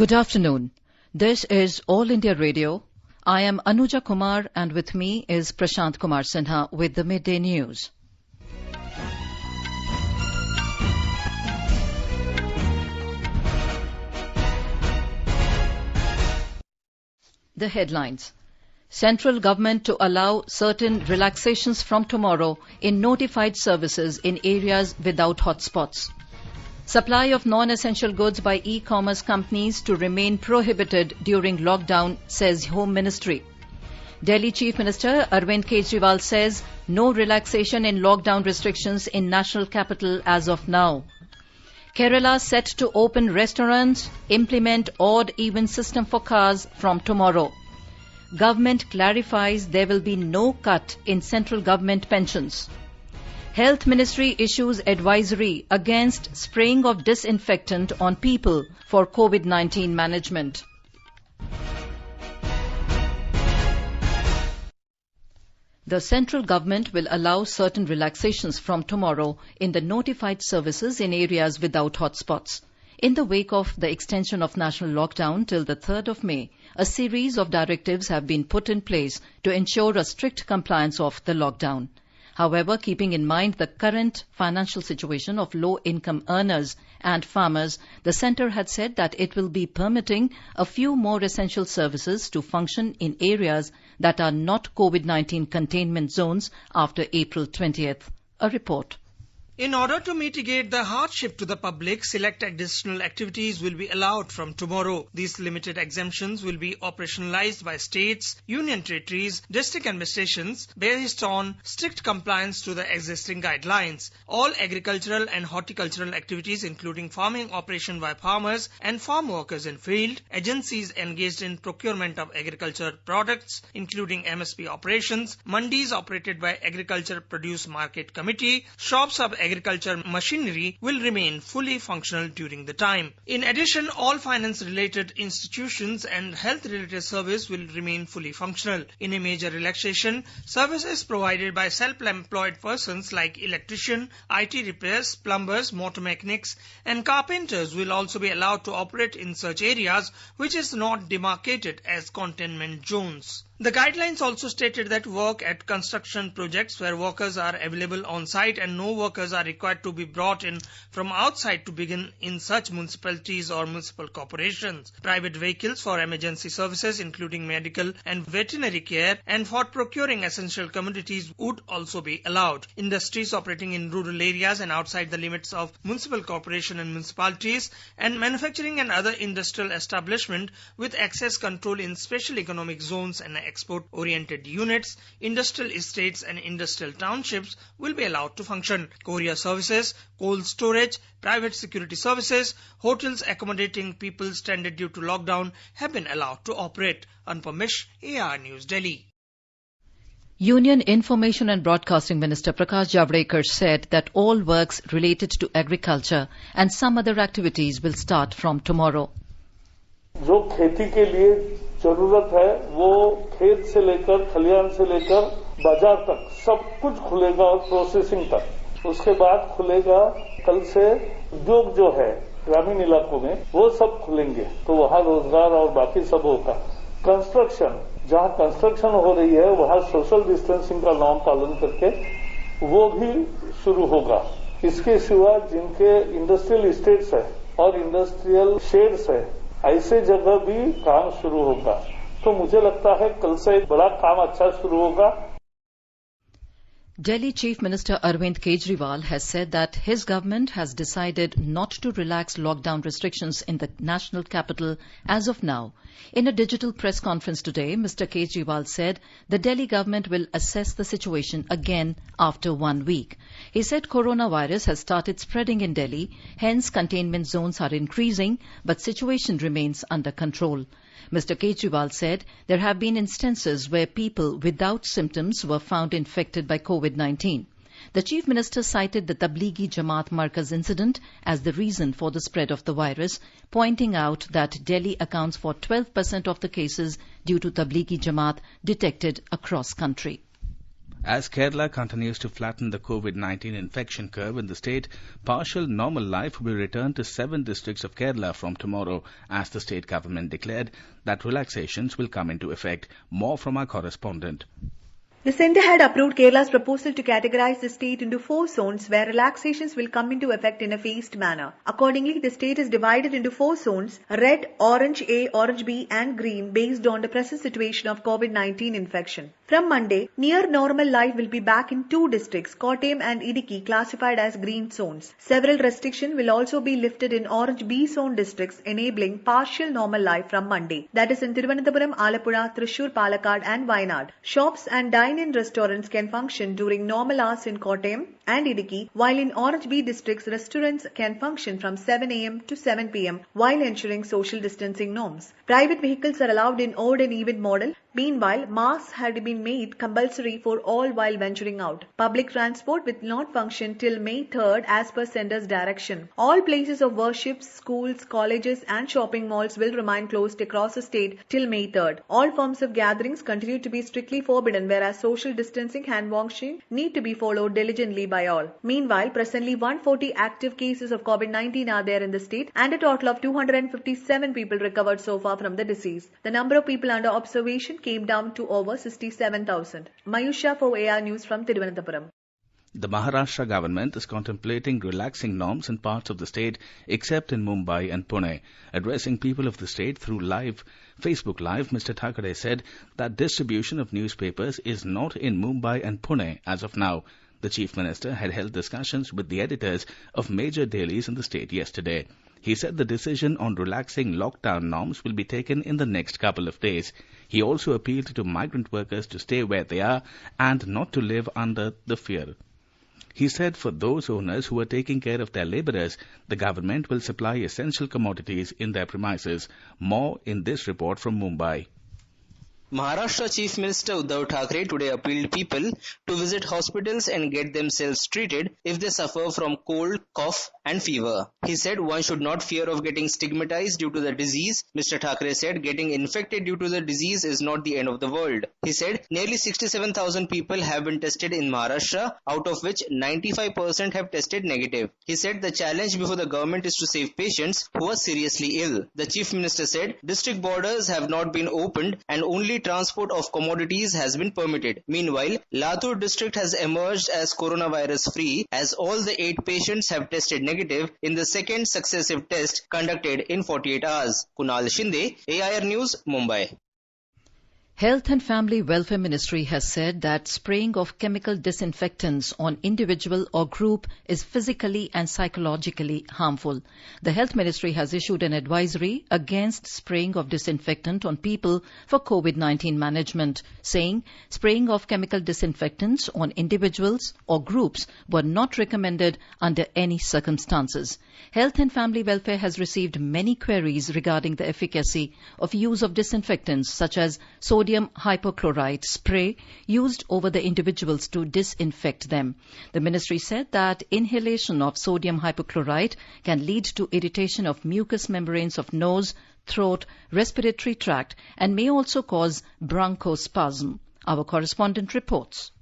Good afternoon. This is All India Radio. I am Anuja Kumar and with me is Prashant Kumar Sinha with the Midday News. The headlines. Central government to allow certain relaxations from tomorrow in notified services in areas without hotspots. Supply of non-essential goods by e-commerce companies to remain prohibited during lockdown, says Home Ministry. Delhi Chief Minister Arvind Kejriwal says no relaxation in lockdown restrictions in national capital as of now. Kerala set to open restaurants, implement odd-even system for cars from tomorrow. Government clarifies there will be no cut in central government pensions. Health Ministry issues advisory against spraying of disinfectant on people for COVID-19 management. The central government will allow certain relaxations from tomorrow in the notified services in areas without hotspots. In the wake of the extension of national lockdown till the 3rd of May, a series of directives have been put in place to ensure a strict compliance of the lockdown. However, keeping in mind the current financial situation of low-income earners and farmers, the centre had said that it will be permitting a few more essential services to function in areas that are not COVID-19 containment zones after April 20th. A report. In order to mitigate the hardship to the public, select additional activities will be allowed from tomorrow. These limited exemptions will be operationalized by states, union territories, district administrations based on strict compliance to the existing guidelines. All agricultural and horticultural activities, including farming operation by farmers and farm workers in field, agencies engaged in procurement of agricultural products, including MSP operations, mandis operated by Agriculture Produce Market Committee, shops of agriculture machinery will remain fully functional during the time. In addition, all finance-related institutions and health-related service will remain fully functional. In a major relaxation, services provided by self-employed persons like electrician, IT repairs, plumbers, motor mechanics and carpenters will also be allowed to operate in such areas which is not demarcated as containment zones. The guidelines also stated that work at construction projects where workers are available on site and no workers are required to be brought in from outside to begin in such municipalities or municipal corporations. Private vehicles for emergency services including medical and veterinary care and for procuring essential commodities would also be allowed. Industries operating in rural areas and outside the limits of municipal corporation and municipalities and manufacturing and other industrial establishment with access control in special economic zones and export-oriented units, industrial estates and industrial townships will be allowed to function. Courier services, cold storage, private security services, hotels accommodating people stranded due to lockdown have been allowed to operate. Anupam Mishra, AR News, Delhi. Union Information and Broadcasting Minister Prakash Javadekar said that all works related to agriculture and some other activities will start from tomorrow. जो खेती के लिए जरूरत है वो खेत से लेकर खलिहान से लेकर बाजार तक सब कुछ खुलेगा और प्रोसेसिंग तक। उसके बाद खुलेगा कल से उद्योग जो है ग्रामीण इलाकों में वो सब खुलेंगे तो वहां रोजगार और बाकी सब होगा। कंस्ट्रक्शन जहां कंस्ट्रक्शन हो रही है वहां सोशल डिस्टेंसिंग का नॉर्म पालन करके वो भी शुरू होगा। इसके सिवा जिनके इंडस्ट्रियल इस्टेट्स है और इंडस्ट्रियल शेड्स है ऐसे जगह भी काम शुरू होगा तो मुझे लगता है कल से एक बड़ा काम अच्छा शुरू होगा। Delhi Chief Minister Arvind Kejriwal has said that his government has decided not to relax lockdown restrictions in the national capital as of now. In a digital press conference today, Mr. Kejriwal said the Delhi government will assess the situation again after 1 week. He said coronavirus has started spreading in Delhi, hence containment zones are increasing, but situation remains under control. Mr. Kejriwal said there have been instances where people without symptoms were found infected by COVID-19. The Chief Minister cited the Tablighi Jamaat Markaz incident as the reason for the spread of the virus, pointing out that Delhi accounts for 12% of the cases due to Tablighi Jamaat detected across country. As Kerala continues to flatten the COVID-19 infection curve in the state, partial normal life will return to 7 districts of Kerala from tomorrow, as the state government declared that relaxations will come into effect. More from our correspondent. The centre had approved Kerala's proposal to categorize the state into 4 zones where relaxations will come into effect in a phased manner. Accordingly, the state is divided into 4 zones: red, orange A, orange B and green, based on the present situation of COVID-19 infection. From Monday, near normal life will be back in 2 districts, Kottayam and Idukki, classified as green zones. Several restrictions will also be lifted in orange B zone districts, enabling partial normal life from Monday. That is in Thiruvananthapuram, Alappuzha, Thrissur, Palakkad and Wayanad. Shops and dine-in restaurants can function during normal hours in Kottayam and Idukki, while in Orange B districts, restaurants can function from 7 a.m. to 7 p.m. while ensuring social distancing norms. Private vehicles are allowed in odd and even model. Meanwhile, masks had been made compulsory for all while venturing out. Public transport will not function till May 3rd as per centre's direction. All places of worship, schools, colleges and shopping malls will remain closed across the state till May 3rd. All forms of gatherings continue to be strictly forbidden, whereas social distancing, hand washing need to be followed diligently by all. Meanwhile, presently 140 active cases of COVID-19 are there in the state and a total of 257 people recovered so far from the disease. The number of people under observation came down to over 67,000. Mayusha for AR News from Thiruvananthapuram. The Maharashtra government is contemplating relaxing norms in parts of the state except in Mumbai and Pune. Addressing people of the state through Facebook Live, Mr. Thackeray said that distribution of newspapers is not in Mumbai and Pune as of now. The Chief Minister had held discussions with the editors of major dailies in the state yesterday. He said the decision on relaxing lockdown norms will be taken in the next couple of days. He also appealed to migrant workers to stay where they are and not to live under the fear. He said for those owners who are taking care of their labourers, the government will supply essential commodities in their premises. More in this report from Mumbai. Maharashtra Chief Minister Uddhav Thackeray today appealed people to visit hospitals and get themselves treated if they suffer from cold, cough and fever. He said one should not fear of getting stigmatized due to the disease. Mr. Thackeray said getting infected due to the disease is not the end of the world. He said nearly 67,000 people have been tested in Maharashtra, out of which 95% have tested negative. He said the challenge before the government is to save patients who are seriously ill. The Chief Minister said district borders have not been opened and only transport of commodities has been permitted. Meanwhile, Latur district has emerged as coronavirus free as all the 8 patients have tested negative in the second successive test conducted in 48 hours. Kunal Shinde, AIR News, Mumbai. Health and Family Welfare Ministry has said that spraying of chemical disinfectants on individual or group is physically and psychologically harmful. The Health Ministry has issued an advisory against spraying of disinfectant on people for COVID-19 management, saying spraying of chemical disinfectants on individuals or groups were not recommended under any circumstances. Health and Family Welfare has received many queries regarding the efficacy of use of disinfectants such as sodium hypochlorite spray used over the individuals to disinfect them. The ministry said that inhalation of sodium hypochlorite can lead to irritation of mucous membranes of nose, throat, respiratory tract and may also cause bronchospasm. Our correspondent reports.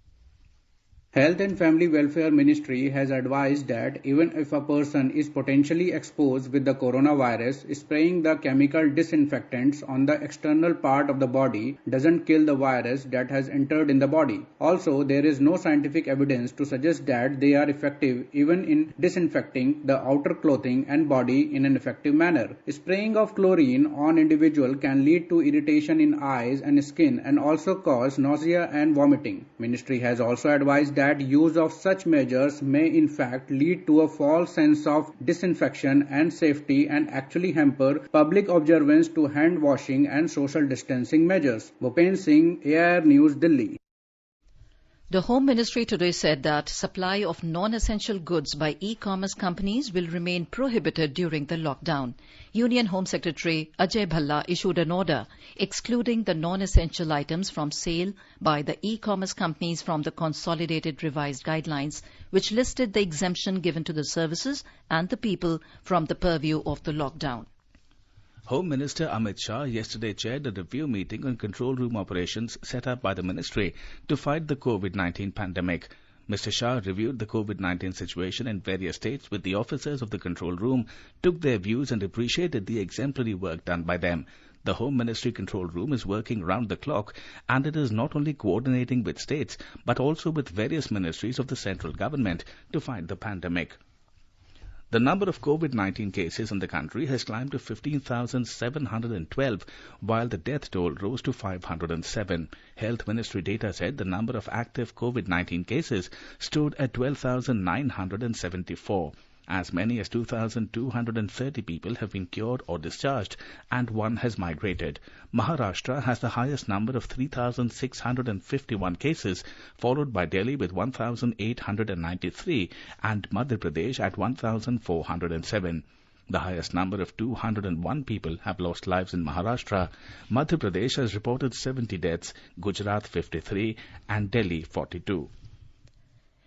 Health and Family Welfare Ministry has advised that even if a person is potentially exposed with the coronavirus, spraying the chemical disinfectants on the external part of the body doesn't kill the virus that has entered in the body. Also, there is no scientific evidence to suggest that they are effective even in disinfecting the outer clothing and body in an effective manner. Spraying of chlorine on individual can lead to irritation in eyes and skin and also cause nausea and vomiting. Ministry has also advised that use of such measures may in fact lead to a false sense of disinfection and safety and actually hamper public observance to hand washing and social distancing measures. Bhupen Singh, AIR News, Delhi. The Home Ministry today said that supply of non-essential goods by e-commerce companies will remain prohibited during the lockdown. Union Home Secretary Ajay Bhalla issued an order excluding the non-essential items from sale by the e-commerce companies from the consolidated revised guidelines, which listed the exemption given to the services and the people from the purview of the lockdown. Home Minister Amit Shah yesterday chaired a review meeting on control room operations set up by the ministry to fight the COVID-19 pandemic. Mr. Shah reviewed the COVID-19 situation in various states with the officers of the control room, took their views and appreciated the exemplary work done by them. The Home Ministry control room is working round the clock, and it is not only coordinating with states but also with various ministries of the central government to fight the pandemic. The number of COVID-19 cases in the country has climbed to 15,712, while the death toll rose to 507. Health Ministry data said the number of active COVID-19 cases stood at 12,974. As many as 2,230 people have been cured or discharged, and one has migrated. Maharashtra has the highest number of 3,651 cases, followed by Delhi with 1,893 and Madhya Pradesh at 1,407. The highest number of 201 people have lost lives in Maharashtra. Madhya Pradesh has reported 70 deaths, Gujarat 53 and Delhi 42.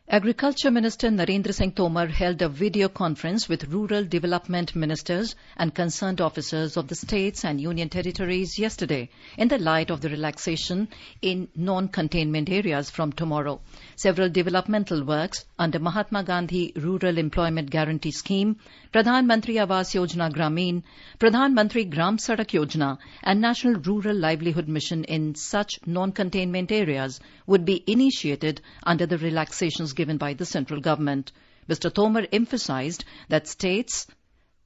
Agriculture Minister Narendra Singh Tomar held a video conference with rural development ministers and concerned officers of the states and union territories yesterday in the light of the relaxation in non-containment areas from tomorrow. Several developmental works under Mahatma Gandhi Rural Employment Guarantee Scheme, Pradhan Mantri Awas Yojana Gramin, Pradhan Mantri Gram Sadak Yojana and National Rural Livelihood Mission in such non-containment areas would be initiated under the relaxations given by the central government. Mr. Tomar emphasized that states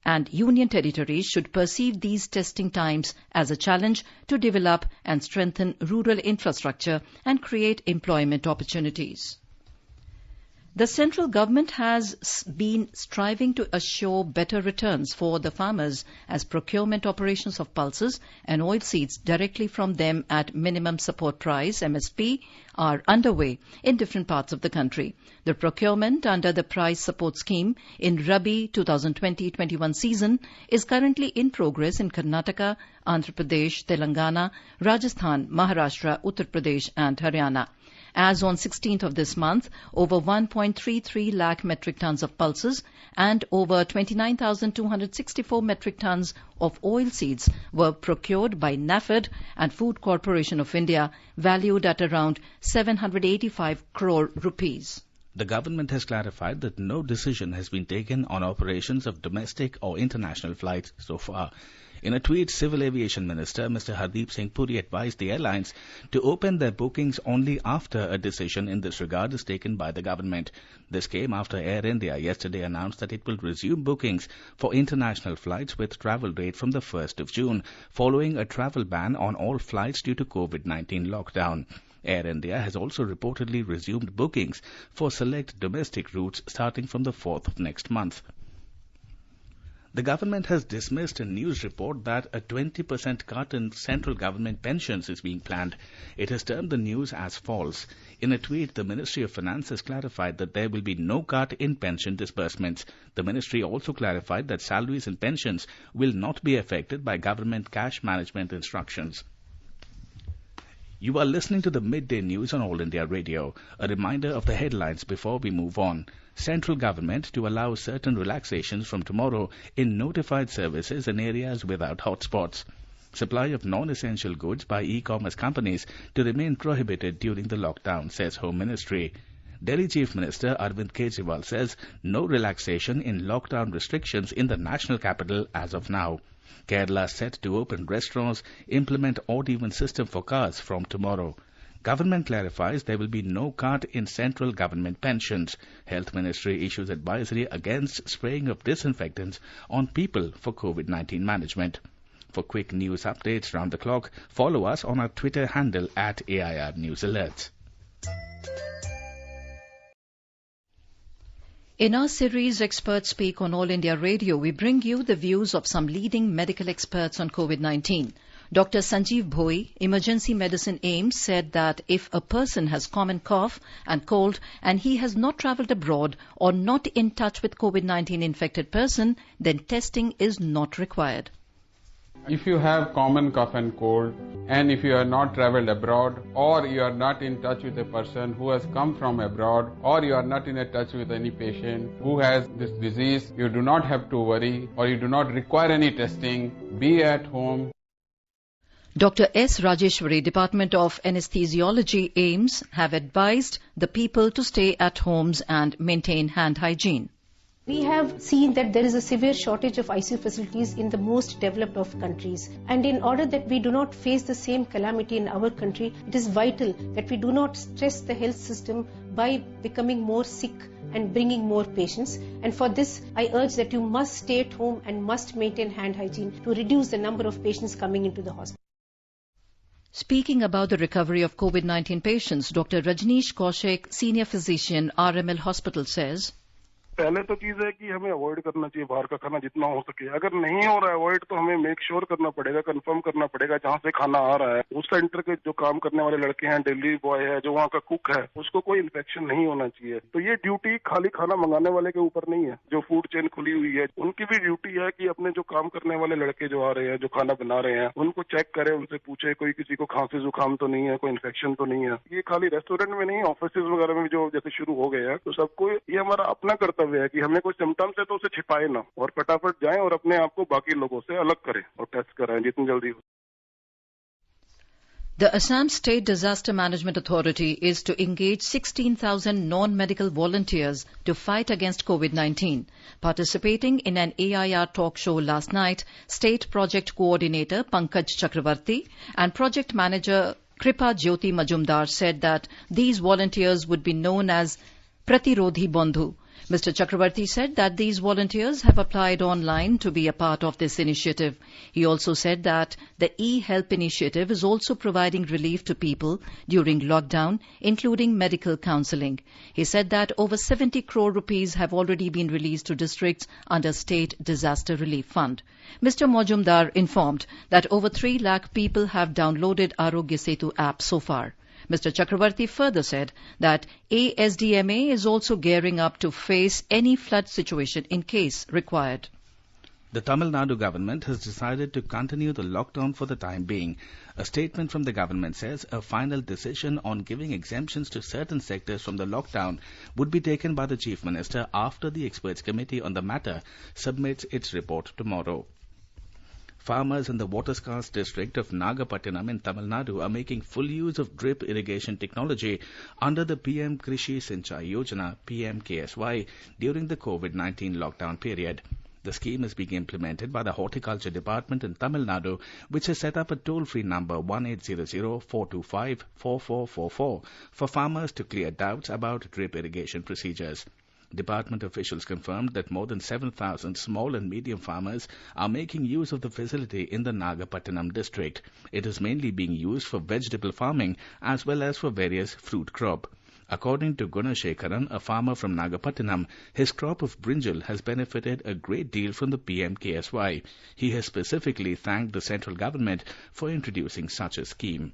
and union territories should perceive these testing times as a challenge to develop and strengthen rural infrastructure and create employment opportunities. The central government has been striving to assure better returns for the farmers as procurement operations of pulses and oilseeds directly from them at minimum support price (MSP) are underway in different parts of the country. The procurement under the price support scheme in Rabi 2020-21 season is currently in progress in Karnataka, Andhra Pradesh, Telangana, Rajasthan, Maharashtra, Uttar Pradesh and Haryana. As on 16th of this month, over 1.33 lakh metric tons of pulses and over 29,264 metric tons of oilseeds were procured by NAFED and Food Corporation of India, valued at around 785 crore rupees. The government has clarified that no decision has been taken on operations of domestic or international flights so far. In a tweet, Civil Aviation Minister Mr. Hardeep Singh Puri advised the airlines to open their bookings only after a decision in this regard is taken by the government. This came after Air India yesterday announced that it will resume bookings for international flights with travel date from the 1st of June, following a travel ban on all flights due to COVID-19 lockdown. Air India has also reportedly resumed bookings for select domestic routes starting from the 4th of next month. The government has dismissed a news report that a 20% cut in central government pensions is being planned. It has termed the news as false. In a tweet, the Ministry of Finance has clarified that there will be no cut in pension disbursements. The ministry also clarified that salaries and pensions will not be affected by government cash management instructions. You are listening to the Midday News on All India Radio. A reminder of the headlines before we move on. Central government to allow certain relaxations from tomorrow in notified services in areas without hotspots. Supply of non-essential goods by e-commerce companies to remain prohibited during the lockdown, says Home Ministry. Delhi Chief Minister Arvind Kejriwal says no relaxation in lockdown restrictions in the national capital as of now. Kerala set to open restaurants, implement odd-even system for cars from tomorrow. Government clarifies there will be no cut in central government pensions. Health Ministry issues advisory against spraying of disinfectants on people for COVID-19 management. For quick news updates round the clock, follow us on our Twitter handle at AIR News Alerts. In our series Experts Speak on All India Radio, we bring you the views of some leading medical experts on COVID-19. Dr. Sanjeev Bhoi, Emergency Medicine AIIMS, said that if a person has common cough and cold and he has not travelled abroad or not in touch with COVID-19 infected person, then testing is not required. If you have common cough and cold, and if you are not traveled abroad, or you are not in touch with a person who has come from abroad, or you are not in touch with any patient who has this disease, you do not have to worry, or you do not require any testing. Be at home. Dr. S. Rajeshwari, Department of Anesthesiology, AIIMS, have advised the people to stay at homes and maintain hand hygiene. We have seen that there is a severe shortage of ICU facilities in the most developed of countries. And in order that we do not face the same calamity in our country, it is vital that we do not stress the health system by becoming more sick and bringing more patients. And for this, I urge that you must stay at home and must maintain hand hygiene to reduce the number of patients coming into the hospital. Speaking about the recovery of COVID-19 patients, Dr. Rajneesh Kaushik, Senior Physician, RML Hospital, says, पहले तो चीज है कि हमें avoid करना चाहिए बाहर का खाना जितना हो सके. अगर नहीं हो रहा है अवॉइड तो हमें मेक श्योर करना पड़ेगा, कंफर्म करना पड़ेगा जहाँ से खाना आ रहा है उस सेंटर के जो काम करने वाले लड़के हैं, डिलीवरी बॉय है, जो वहाँ का कुक है, उसको कोई इन्फेक्शन नहीं होना चाहिए. तो ये ड्यूटी खाली खाना मंगाने वाले के ऊपर नहीं है. जो फूड चेन खुली हुई है उनकी भी ड्यूटी है कि अपने जो काम करने वाले लड़के जो आ रहे हैं, जो खाना बना रहे हैं, उनको चेक करे, उनसे पूछे कोई किसी को खांसी जुकाम तो नहीं है, कोई इन्फेक्शन तो नहीं है. ये खाली रेस्टोरेंट में नहीं, ऑफिस वगैरह में जो जैसे शुरू हो गए हैं, तो सबको ये हमारा अपना कर्तव्य है कि हमें कोई सिम्टम्स है तो उसे छिपाए ना और फटाफट जाएं और अपने आप को बाकी लोगों से अलग करें और टेस्ट कराएं जितनी जल्दी हो. The Assam State Disaster Management Authority is to engage 16,000 non-medical volunteers to fight against COVID-19. Participating in an AIR talk show last night, State Project Coordinator Pankaj Chakravarti and Project Manager Kripa Jyoti Majumdar said that these volunteers would be known as Pratirodhi Bandhu. Mr. Chakravarti said that these volunteers have applied online to be a part of this initiative. He also said that the e-help initiative is also providing relief to people during lockdown, including medical counselling. He said that over 70 crore rupees have already been released to districts under State Disaster Relief Fund. Mr. Majumdar informed that over 3 lakh people have downloaded Arogya Setu app so far. Mr. Chakravarti further said that ASDMA is also gearing up to face any flood situation in case required. The Tamil Nadu government has decided to continue the lockdown for the time being. A statement from the government says a final decision on giving exemptions to certain sectors from the lockdown would be taken by the Chief Minister after the experts committee on the matter submits its report tomorrow. Farmers in the water-scarce district of Nagapattinam in Tamil Nadu are making full use of drip irrigation technology under the PM Krishi Sinchai Yojana (PMKSY) during the COVID-19 lockdown period. The scheme is being implemented by the Horticulture Department in Tamil Nadu, which has set up a toll-free number 1800-425-4444 for farmers to clear doubts about drip irrigation procedures. Department officials confirmed that more than 7,000 small and medium farmers are making use of the facility in the Nagapattinam district. It is mainly being used for vegetable farming as well as for various fruit crop. According to Gunashekaran, a farmer from Nagapattinam, his crop of brinjal has benefited a great deal from the PMKSY. He has specifically thanked the central government for introducing such a scheme.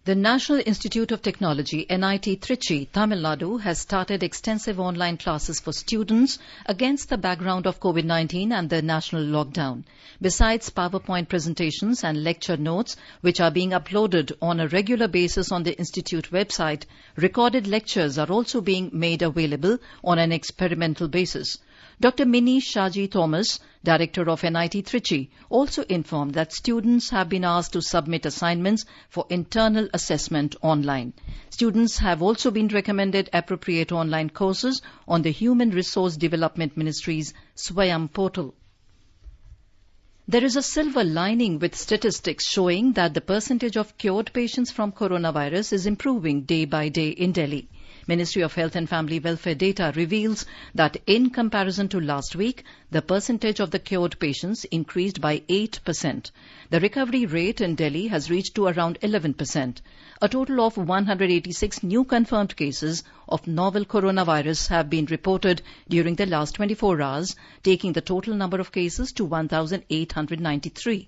The National Institute of Technology, NIT Trichy, Tamil Nadu, has started extensive online classes for students against the background of COVID-19 and the national lockdown. Besides PowerPoint presentations and lecture notes, which are being uploaded on a regular basis on the Institute website, recorded lectures are also being made available on an experimental basis. Dr. Mini Shaji Thomas, Director of NIT Trichy, also informed that students have been asked to submit assignments for internal assessment online. Students have also been recommended appropriate online courses on the Human Resource Development Ministry's Swayam portal. There is a silver lining with statistics showing that the percentage of cured patients from coronavirus is improving day by day in Delhi. Ministry of Health and Family Welfare data reveals that in comparison to last week, the percentage of the cured patients increased by 8%. The recovery rate in Delhi has reached to around 11%. A total of 186 new confirmed cases of novel coronavirus have been reported during the last 24 hours, taking the total number of cases to 1,893.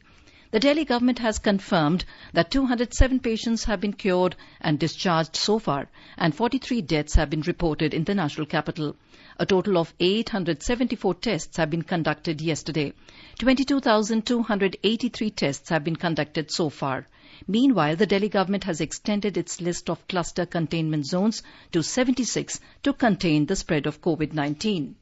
The Delhi government has confirmed that 207 patients have been cured and discharged so far, and 43 deaths have been reported in the national capital. A total of 874 tests have been conducted yesterday. 22,283 tests have been conducted so far. Meanwhile, the Delhi government has extended its list of cluster containment zones to 76 to contain the spread of COVID-19.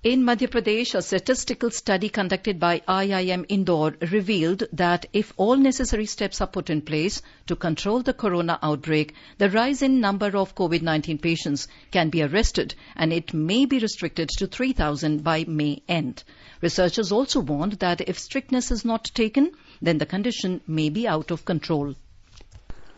In Madhya Pradesh, a statistical study conducted by IIM Indore revealed that if all necessary steps are put in place to control the corona outbreak, the rise in number of COVID-19 patients can be arrested and it may be restricted to 3,000 by May end. Researchers also warned that if strictness is not taken, then the condition may be out of control.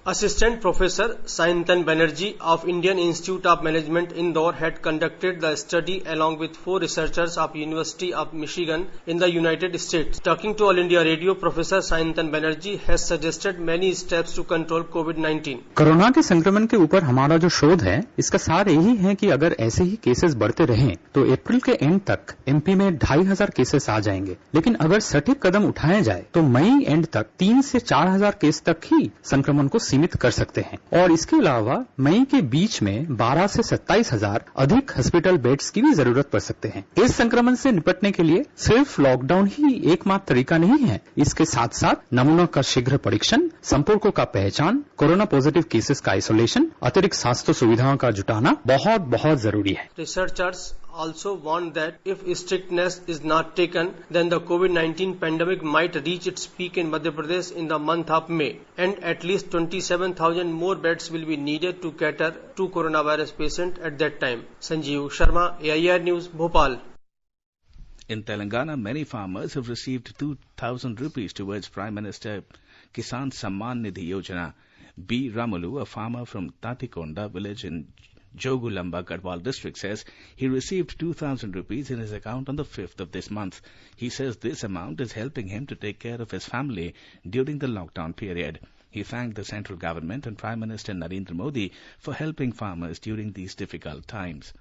Assistant Professor Sayantan Banerjee of Indian Institute of Management Indore had conducted the study along with 4 researchers of University of Michigan in the United States. Talking to All India Radio, Professor Sayantan Banerjee has suggested many steps to control COVID-19. Corona के संक्रमण के ऊपर हमारा जो शोध है, इसका सार यही है कि अगर ऐसे ही केसेस बढ़ते रहें, तो अप्रैल के एंड तक एमपी में 2,500 केसेस आ जाएंगे. लेकिन अगर सटीक कदम उठाया जाए, तो मई एंड तक 3 से 4,000 केस तक ही संक्रमण को सीमित कर सकते हैं. और इसके अलावा मई के बीच में 12 से 27,000 अधिक हॉस्पिटल बेड्स की भी जरूरत पड़ सकते हैं. इस संक्रमण से निपटने के लिए सिर्फ लॉकडाउन ही एकमात्र तरीका नहीं है. इसके साथ साथ नमूनों का शीघ्र परीक्षण, संपर्कों का पहचान, कोरोना पॉजिटिव केसेस का आइसोलेशन, अतिरिक्त स्वास्थ्य सुविधाओं का जुटाना बहुत बहुत जरूरी है. Researchers also warned that if strictness is not taken, then the COVID-19 pandemic might reach its peak in Madhya Pradesh in the month of May, and at least 27,000 more beds will be needed to cater to coronavirus patients at that time. Sanjeev Sharma, AIR News, Bhopal. In Telangana, many farmers have received 2,000 rupees towards Prime Minister Kisan Samman Nidhi Yojana. B. Ramulu, a farmer from Tatikonda village in Jogulamba, Garhwal district, says he received 2,000 rupees in his account on the 5th of this month. He says this amount is helping him to take care of his family during the lockdown period. He thanked the central government and Prime Minister Narendra Modi for helping farmers during these difficult times.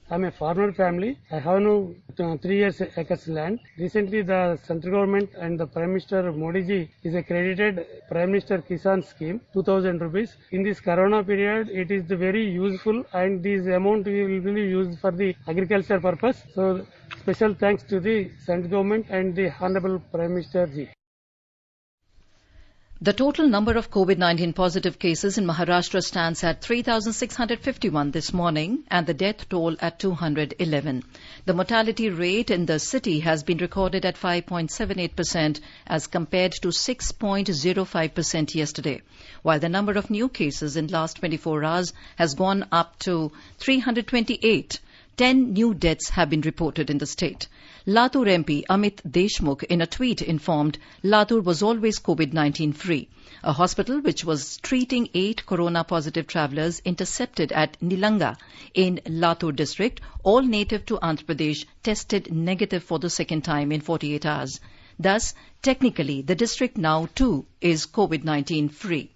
I'm a farmer family. I have now 3 acres land. Recently, the central government and the Prime Minister Modi ji is accredited Prime Minister Kisan scheme, 2,000 rupees. In this Corona period, it is very useful, and this amount will be used for the agriculture purpose. So, special thanks to the central government and the Honorable Prime Minister ji. The total number of COVID-19 positive cases in Maharashtra stands at 3,651 this morning and the death toll at 211. The mortality rate in the city has been recorded at 5.78% as compared to 6.05% yesterday, while the number of new cases in last 24 hours has gone up to 328. 10 new deaths have been reported in the state. Latur MP Amit Deshmukh in a tweet informed Latur was always COVID-19 free. A hospital which was treating 8 corona-positive travellers intercepted at Nilanga in Latur district, all native to Andhra Pradesh, tested negative for the second time in 48 hours. Thus, technically, the district now too is COVID-19 free.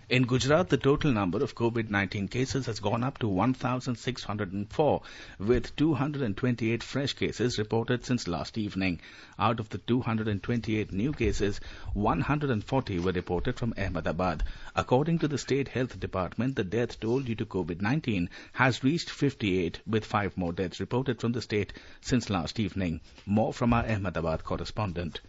In Gujarat, the total number of COVID-19 cases has gone up to 1,604, with 228 fresh cases reported since last evening. Out of the 228 new cases, 140 were reported from Ahmedabad. According to the State Health Department, the death toll due to COVID-19 has reached 58, with 5 more deaths reported from the state since last evening. More from our Ahmedabad correspondent.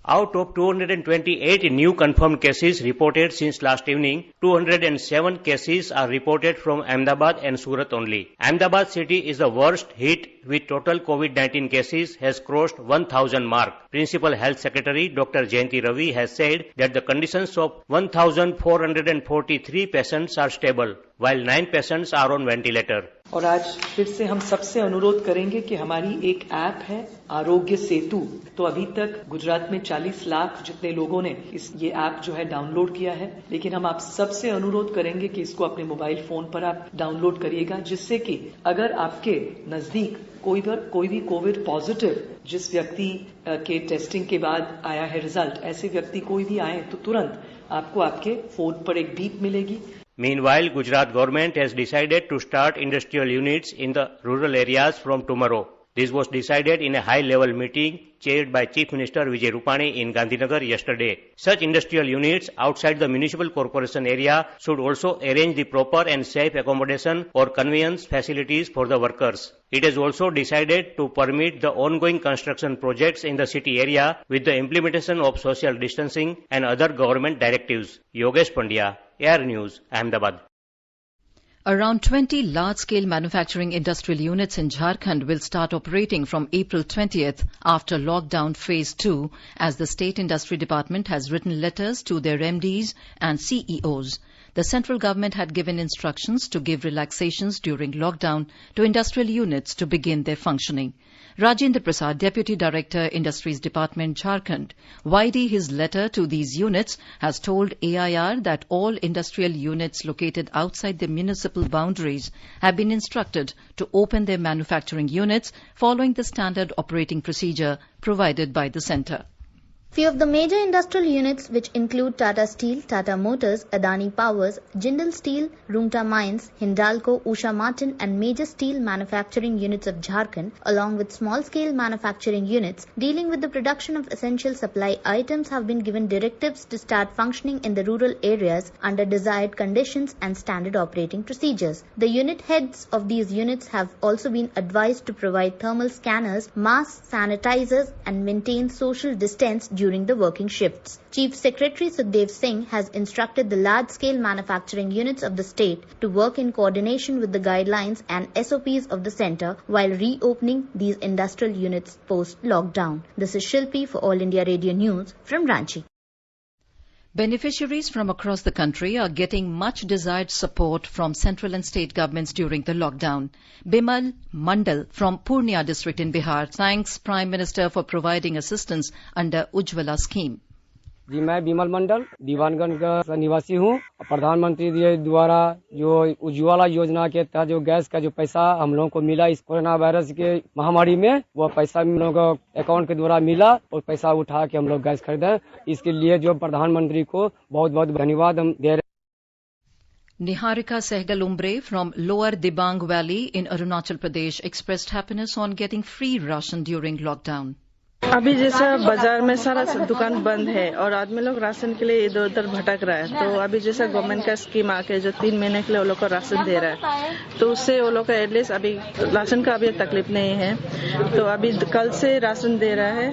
Out of 228 new confirmed cases reported since last evening, 207 cases are reported from Ahmedabad and Surat only. Ahmedabad city is the worst hit, with total COVID-19 cases has crossed 1,000 mark. Principal Health Secretary Dr. Jayanti Ravi has said that the conditions of 1,443 patients are stable, while 9 patients are on ventilator. और आज फिर से हम सबसे अनुरोध करेंगे कि हमारी एक ऐप है आरोग्य सेतु. तो अभी तक गुजरात में 40 लाख जितने लोगों ने ये ऐप जो है डाउनलोड किया है, लेकिन हम आप सबसे अनुरोध करेंगे कि इसको अपने मोबाइल फोन पर आप डाउनलोड करिएगा, जिससे कि अगर आपके नजदीक कोई भी कोविड पॉजिटिव जिस व्यक्ति के टेस्टिंग के बाद आया है रिजल्ट, ऐसे व्यक्ति कोई भी आए तो तुरंत आपको आपके फोन पर एक बीप मिलेगी. Meanwhile, Gujarat government has decided to start industrial units in the rural areas from tomorrow. This was decided in a high-level meeting chaired by Chief Minister Vijay Rupani in Gandhinagar yesterday. Such industrial units outside the municipal corporation area should also arrange the proper and safe accommodation or conveyance facilities for the workers. It has also decided to permit the ongoing construction projects in the city area with the implementation of social distancing and other government directives. Yogesh Pandya, Air News, Ahmedabad. Around 20 large-scale manufacturing industrial units in Jharkhand will start operating from April 20th after lockdown phase 2, as the State Industry Department has written letters to their MDs and CEOs. The central government had given instructions to give relaxations during lockdown to industrial units to begin their functioning. Rajendra Prasad, Deputy Director, Industries Department, Jharkhand, widing his letter to these units, has told AIR that all industrial units located outside the municipal boundaries have been instructed to open their manufacturing units following the standard operating procedure provided by the centre. Few of the major industrial units, which include Tata Steel, Tata Motors, Adani Powers, Jindal Steel, Rumta Mines, Hindalco, Usha Martin and major steel manufacturing units of Jharkhand, along with small-scale manufacturing units dealing with the production of essential supply items, have been given directives to start functioning in the rural areas under desired conditions and standard operating procedures. The unit heads of these units have also been advised to provide thermal scanners, masks, sanitizers and maintain social distance during the working shifts. Chief Secretary Sukhdev Singh has instructed the large-scale manufacturing units of the state to work in coordination with the guidelines and SOPs of the centre while reopening these industrial units post-lockdown. This is Shilpi for All India Radio News from Ranchi. Beneficiaries from across the country are getting much desired support from central and state governments during the lockdown. Bimal Mandal from Purnia district in Bihar thanks Prime Minister for providing assistance under Ujjwala scheme. जी मैं बिमल मंडल दीवानगंज का निवासी हूँ। प्रधानमंत्री जी द्वारा जो उज्ज्वला योजना के तहत जो गैस का जो पैसा हम लोगों को मिला इस कोरोना वायरस के महामारी में, वो पैसा हम लोगों को अकाउंट के द्वारा मिला और पैसा उठा के हम लोग गैस खरीदे। इसके लिए जो प्रधानमंत्री को बहुत बहुत धन्यवाद हम दे रहे हैं। Niharika Sehgal Umbre from Lower Dibang Valley in Arunachal Pradesh expressed happiness on getting free ration during lockdown. अभी जैसा बाजार में सारा दुकान बंद है और आदमी लोग राशन के लिए इधर उधर भटक रहा है, तो अभी जैसा गवर्नमेंट का स्कीम आके जो 3 महीने के लिए वो लोग को राशन दे रहा है, तो उससे वो लोग का एटलीस्ट अभी राशन का अभी तकलीफ नहीं है, तो अभी कल से राशन दे रहा है।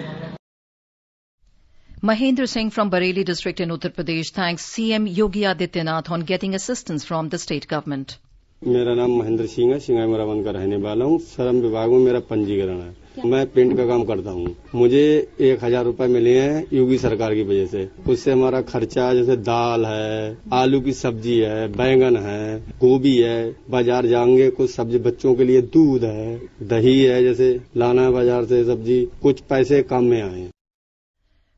Mahendra Singh from Bareilly district in Uttar Pradesh thanks CM Yogi Adityanath on getting assistance from the state government. मेरा नाम महेंद्र सिंह है, सिंगाई मोराबंद का रहने वाला हूँ। श्रम विभाग में मेरा पंजीकरण है। मैं पेंट का काम करता हूँ। मुझे 1000 रुपए मिले हैं योगी सरकार की वजह से। उससे हमारा खर्चा जैसे दाल है, आलू की सब्जी है, बैंगन है, गोभी है, बाजार जाएंगे कुछ सब्जी, बच्चों के लिए दूध है, दही है, जैसे लाना है बाजार से सब्जी, कुछ पैसे काम में आए।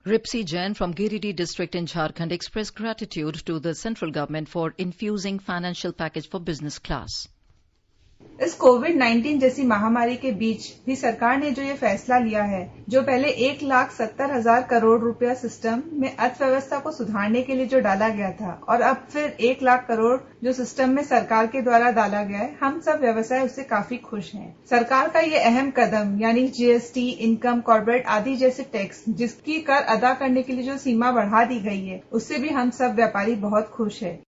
Ripsi Jain from Giridih district in Jharkhand expressed gratitude to the central government for infusing financial package for business class. इस कोविड-19 जैसी महामारी के बीच भी सरकार ने जो ये फैसला लिया है, जो पहले 1,70,000 करोड़ रुपया सिस्टम में अर्थव्यवस्था को सुधारने के लिए जो डाला गया था और अब फिर 1 लाख करोड़ जो सिस्टम में सरकार के द्वारा डाला गया है, हम सब व्यवसाय उससे काफी खुश हैं। सरकार का ये अहम कदम यानी जीएसटी, इनकम, कॉर्पोरेट आदि जैसे टैक्स जिसकी कर अदा करने के लिए जो सीमा बढ़ा दी गई है, उससे भी हम सब व्यापारी बहुत खुश हैं।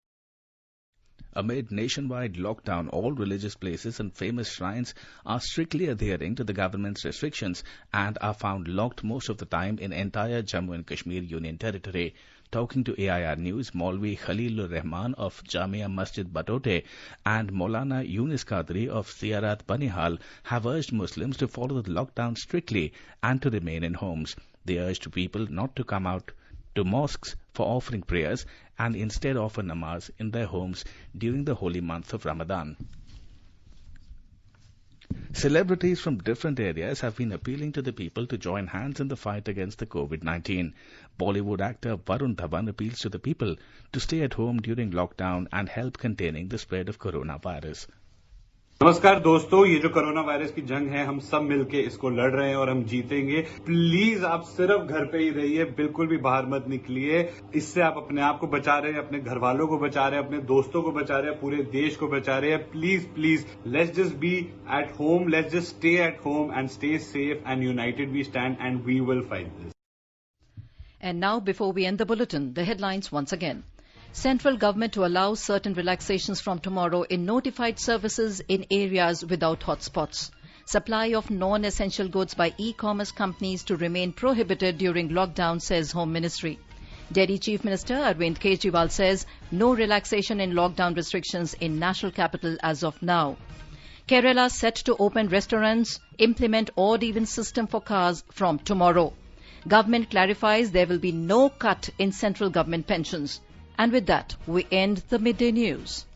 Amid nationwide lockdown, all religious places and famous shrines are strictly adhering to the government's restrictions and are found locked most of the time in entire Jammu and Kashmir Union Territory. Talking to AIR News, Maulvi Khalilur Rahman of Jamia Masjid Batote and Maulana Yunus Qadri of Ziyarat Banihal have urged Muslims to follow the lockdown strictly and to remain in homes. They urged people not to come out to mosques for offering prayers and instead offer namaz in their homes during the holy month of Ramadan. Celebrities from different areas have been appealing to the people to join hands in the fight against the COVID-19. Bollywood actor Varun Dhawan appeals to the people to stay at home during lockdown and help containing the spread of coronavirus. नमस्कार दोस्तों, ये जो corona virus की जंग है, हम सब मिलके इसको लड़ रहे हैं और हम जीतेंगे। प्लीज आप सिर्फ घर पे ही रहिए, बिल्कुल भी बाहर मत निकलिए। इससे आप अपने आप को बचा रहे हैं, अपने घर वालों को बचा रहे हैं, अपने दोस्तों को बचा रहे हैं, पूरे देश को बचा रहे हैं। Please let's just be at home, let's just stay at home and stay safe and united we stand and we will fight this. And now, before we end the bulletin, the headlines once again. Central government to allow certain relaxations from tomorrow in notified services in areas without hotspots. Supply of non-essential goods by e-commerce companies to remain prohibited during lockdown, says Home Ministry. Delhi Chief Minister Arvind Kejriwal says no relaxation in lockdown restrictions in national capital as of now. Kerala set to open restaurants, implement odd-even system for cars from tomorrow. Government clarifies there will be no cut in central government pensions. And with that, we end the midday news.